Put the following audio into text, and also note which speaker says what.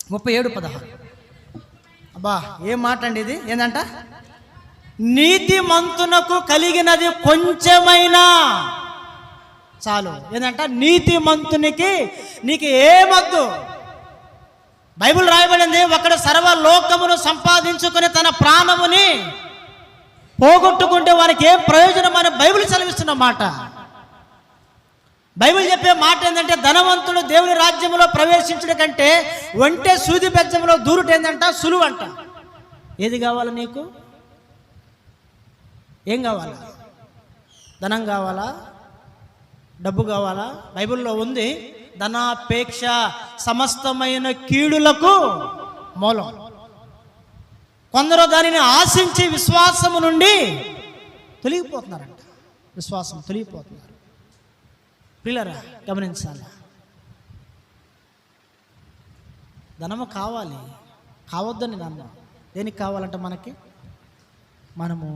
Speaker 1: 37:16. అబ్బా, ఏం మాట అండి ఇది! ఏందంట? నీతిమంతునకు కలిగినది కొంచెమైనా చాలు. ఏంటంట? నీతిమంతునికి నీకు ఏమొద్దు. బైబిల్ రాయబడింది, ఒకడు సర్వలోకమును సంపాదించుకుని తన ప్రాణముని పోగొట్టుకుంటే వారికి ఏం ప్రయోజనం అని బైబిల్ సెలవిస్తున్న మాట. బైబిల్ చెప్పే మాట ఏంటంటే, ధనవంతుడు దేవుని రాజ్యంలో ప్రవేశించడం కంటే ఒంటె సూది బెజ్జంలో దూరుట ఏందంట సులువంట. ఏది కావాలి నీకు? ఏం కావాలా? ధనం కావాలా? డబ్బు కావాలా? బైబిల్లో ఉంది, ధనాపేక్ష సమస్తమైన కీడులకు మూలం. కొందరు దానిని ఆశించి విశ్వాసము నుండి తొలగిపోతున్నారంట. విశ్వాసం తొలగిపోతున్నారు. పిల్లరా, గమనించాలి. ధనము కావాలి, కావద్దని నన్ను. దేనికి కావాలంటే మనము